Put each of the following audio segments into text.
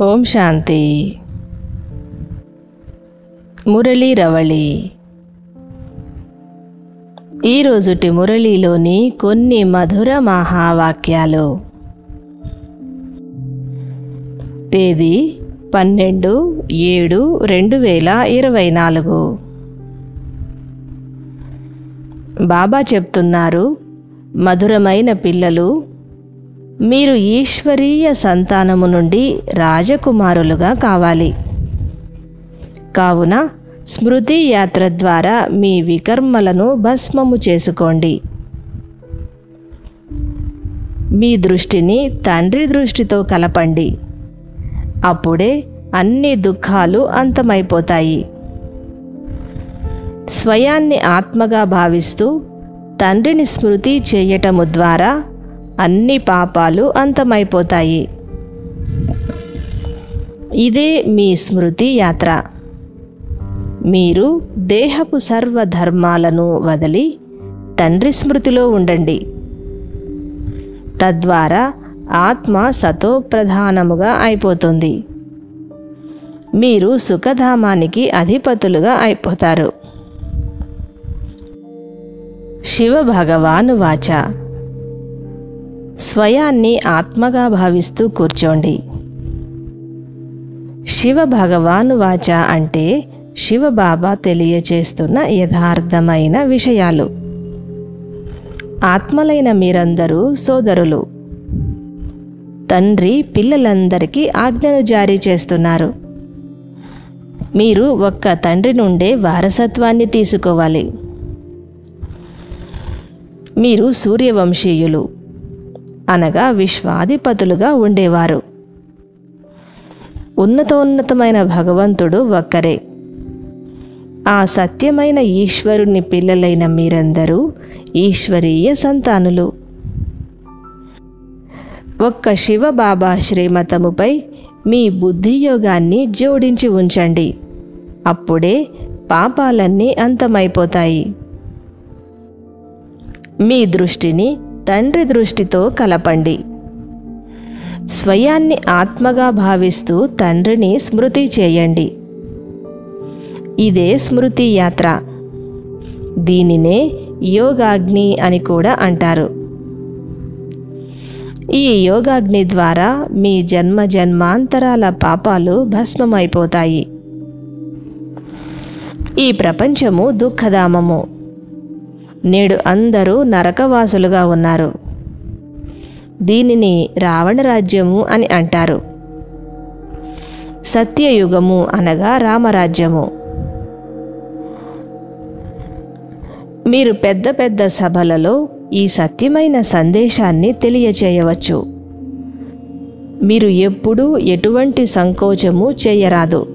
ఓం శాంతి. మురళీ రవళి. ఈరోజుటి మురళీలోని కొన్ని మధుర మహావాక్యాలు. తేదీ 12/7/2024. బాబా చెప్తున్నారు, మధురమైన పిల్లలు, మీరు ఈశ్వరీయ సంతానము నుండి రాజకుమారులుగా కావాలి. కావున స్మృతి యాత్ర ద్వారా మీ వికర్మలను భస్మము చేసుకోండి. మీ దృష్టిని తండ్రి దృష్టితో కలపండి. అప్పుడే అన్ని దుఃఖాలు అంతమైపోతాయి. స్వయాన్ని ఆత్మగా భావిస్తూ తండ్రిని స్మృతి చేయటము ద్వారా అన్ని పాపాలు అంతమైపోతాయి. ఇదే మీ స్మృతి యాత్ర. మీరు దేహపు సర్వధర్మాలను వదిలి తండ్రి స్మృతిలో ఉండండి. తద్వారా ఆత్మ సతోప్రధానముగా అయిపోతుంది. మీరు సుఖధామానికి అధిపతులుగా అయిపోతారు. శివ భగవాను వాచ. స్వయాన్ని ఆత్మగా భావిస్తూ కూర్చోండి. శివ భగవాను వాచ అంటే శివబాబా తెలియచేస్తున్న యథార్థమైన విషయాలు. ఆత్మలైన మీరందరూ సోదరులు. తండ్రి పిల్లలందరికీ ఆజ్ఞను జారీ చేస్తున్నారు. మీరు ఒక్క తండ్రి నుండే వారసత్వాన్ని తీసుకోవాలి. మీరు సూర్యవంశీయులు, అనగా విశ్వాధిపతులుగా ఉండేవారు. ఉన్నతోన్నతమైన భగవంతుడు ఒక్కరే. ఆ సత్యమైన ఈశ్వరుని పిల్లలైన మీరందరూ ఈశ్వరీయ సంతానులు. ఒక్క శివబాబా శ్రీమతముపై మీ బుద్ధియోగాన్ని జోడించి ఉంచండి. అప్పుడే పాపాలన్నీ అంతమైపోతాయి. మీ దృష్టిని తండ్రి దృష్టితో కలపండి. స్వయాన్ని ఆత్మగా భావిస్తూ తండ్రిని స్మృతి చేయండి. ఇదే స్మృతి యాత్ర. దీనినే యోగాగ్ని అని కూడా అంటారు. ఈ యోగాగ్ని ద్వారా మీ జన్మ జన్మాంతరాల పాపాలు భస్మమైపోతాయి. ఈ ప్రపంచము దుఃఖధామము. నేడు అందరూ నరకవాసులుగా ఉన్నారు. దీనిని రావణ రాజ్యము అని అంటారు. సత్యయుగము అనగా రామరాజ్యము. మీరు పెద్ద పెద్ద సభలలో ఈ సత్యమైన సందేశాన్ని తెలియచేయవచ్చు. మీరు ఎప్పుడూ ఎటువంటి సంకోచము చేయరాదు.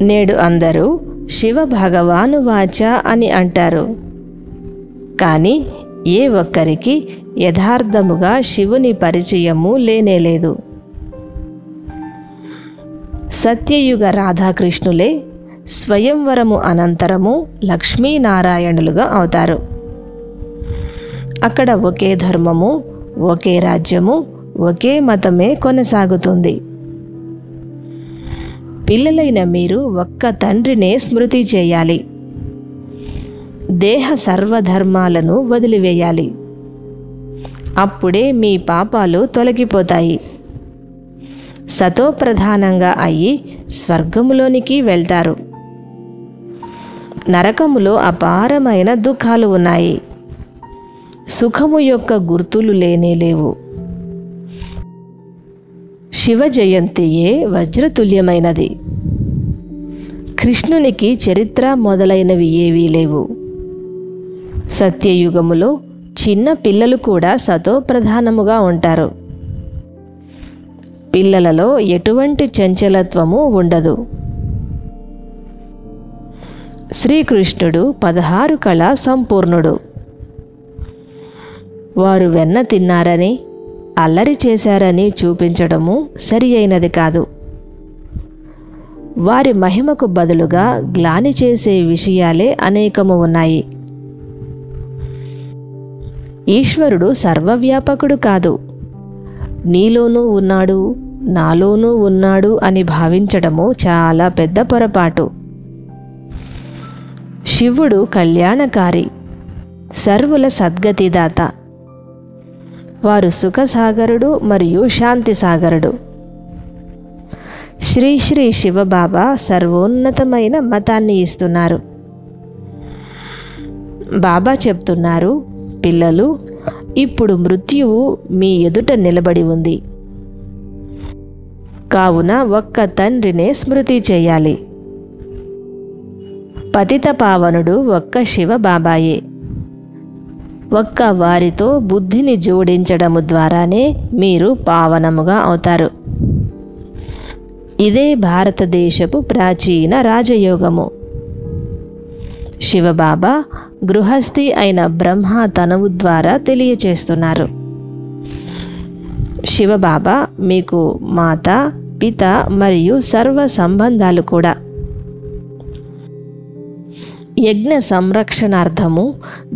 నేడు అందరూ శివ భగవాను వాచ అని అంటారు. కానీ ఏ ఒక్కరికి యథార్థముగా శివుని పరిచయము లేనేలేదు. సత్యయుగ రాధాకృష్ణులే స్వయంవరము అనంతరము లక్ష్మీనారాయణులుగా అవుతారు. అక్కడ ఒకే ధర్మము, ఒకే రాజ్యము, ఒకే మతమే కొనసాగుతుంది. పిల్లలైన మీరు ఒక్క తండ్రినే స్మృతి చేయాలి. దేహ సర్వధర్మాలను వదిలివేయాలి. అప్పుడే మీ పాపాలు తొలగిపోతాయి. సతోప్రధానంగా అయ్యి స్వర్గములోనికి వెళ్తారు. నరకములో అపారమైన దుఃఖాలు ఉన్నాయి. సుఖము యొక్క గుర్తులు లేనేలేవు. శివ జయంతియే వజ్రతుల్యమైనది. కృష్ణునికి చరిత్ర మొదలైనవి ఏవీ లేవు. సత్యయుగములో చిన్న పిల్లలు కూడా సతోప్రధానముగా ఉంటారు. పిల్లలలో ఎటువంటి చంచలత్వము ఉండదు. శ్రీకృష్ణుడు 16 కళా సంపూర్ణుడు. వారు వెన్న తిన్నారని, అల్లరి చేశారని చూపించడము సరి అయినది కాదు. వారి మహిమకు బదులుగా గ్లాని చేసే విషయాలే అనేకము ఉన్నాయి. ఈశ్వరుడు సర్వవ్యాపకుడు కాదు. నీలోనూ ఉన్నాడు, నాలోనూ ఉన్నాడు అని భావించడము చాలా పెద్ద పొరపాటు. శివుడు కళ్యాణకారి, సర్వుల సద్గతిదాత. వారు సుఖసాగరుడు మరియు శాంతి సాగరుడు. శ్రీ శ్రీ శివబాబా సర్వోన్నతమైన మతాన్ని ఇస్తున్నారు. బాబా చెప్తున్నారు, పిల్లలు, ఇప్పుడు మృత్యువు మీ ఎదుట నిలబడి ఉంది. కావున ఒక్క తండ్రినే స్మృతి చేయాలి. పతిత పావనుడు ఒక్క శివబాబాయే. ఒక్క వారితో బుద్ధిని జోడించడము ద్వారానే మీరు పావనముగా అవుతారు. ఇదే భారతదేశపు ప్రాచీన రాజయోగము. శివబాబా గృహస్థి అయిన బ్రహ్మ తనువు ద్వారా తెలియచేస్తున్నారు. శివబాబా మీకు మాత, పిత మరియు సర్వ సంబంధాలు కూడా. యజ్ఞ సంరక్షణార్థము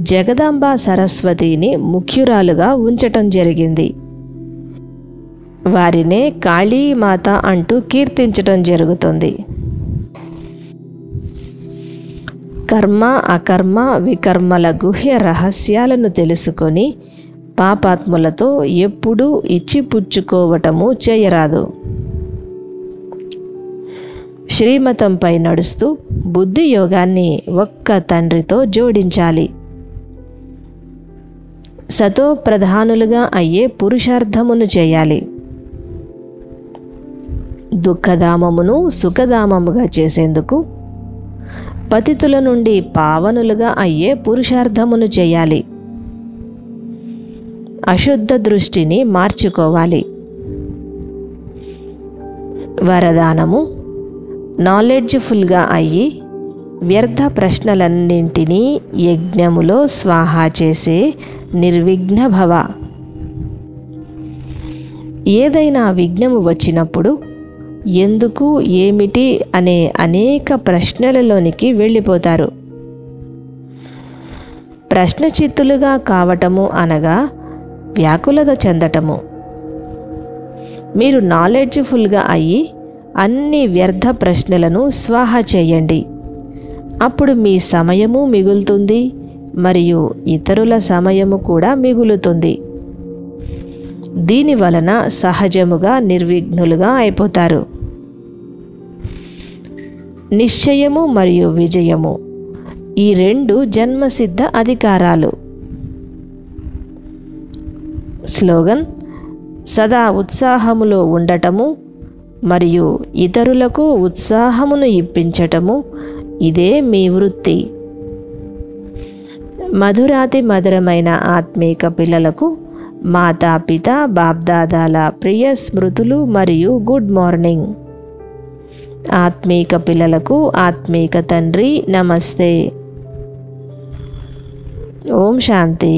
జగదాంబ సరస్వతిని ముఖ్యురాలుగా ఉంచటం జరిగింది. వారినే కాళీమాత అంటూ కీర్తించటం జరుగుతుంది. కర్మ, అకర్మ, వికర్మల గుహ్య రహస్యాలను తెలుసుకొని పాపాత్ములతో ఎప్పుడూ ఇచ్చిపుచ్చుకోవటము చేయరాదు. శ్రీమతంపై నడుస్తూ బుద్ధి యోగాన్ని ఒక్క తండ్రితో జోడించాలి. సతో ప్రధానులుగా అయ్యే పురుషార్థమును చేయాలి. దుఃఖధామమును సుఖధామముగా చేసేందుకు పతితుల నుండి పావనులుగా అయ్యే పురుషార్థమును చేయాలి. అశుద్ధ దృష్టిని మార్చుకోవాలి. వరదానము: నాలెడ్జ్ఫుల్గా అయ్యి వ్యర్థ ప్రశ్నలన్నింటినీ యజ్ఞములో స్వాహా చేసే నిర్విఘ్న భవ. ఏదైనా విఘ్నము వచ్చినప్పుడు ఎందుకు, ఏమిటి అనే అనేక ప్రశ్నలలోనికి వెళ్ళిపోతారు. ప్రశ్నచిత్తులుగా కావటము అనగా వ్యాకులత చెందటము. మీరు నాలెడ్జ్ఫుల్గా అయ్యి అన్ని వ్యర్థ ప్రశ్నలను స్వాహా చేయండి. అప్పుడు మీ సమయము మిగులుతుంది మరియు ఇతరుల సమయము కూడా మిగులుతుంది. దీని వలన సహజముగా నిర్విఘ్నులుగా అయిపోతారు. నిశ్చయము మరియు విజయము, ఈ రెండు జన్మసిద్ధ అధికారాలు. స్లోగన్: సదా ఉత్సాహములో ఉండటము మరియు ఇతరులకు ఉత్సాహమును ఇప్పించటము, ఇదే మీ వృత్తి. మధురాతి మధురమైన ఆత్మీక పిల్లలకు మాతాపిత బాబ్దాదాల ప్రియ స్మృతులు మరియు గుడ్ మార్నింగ్. ఆత్మీక పిల్లలకు ఆత్మీక తండ్రి నమస్తే. ఓం శాంతి.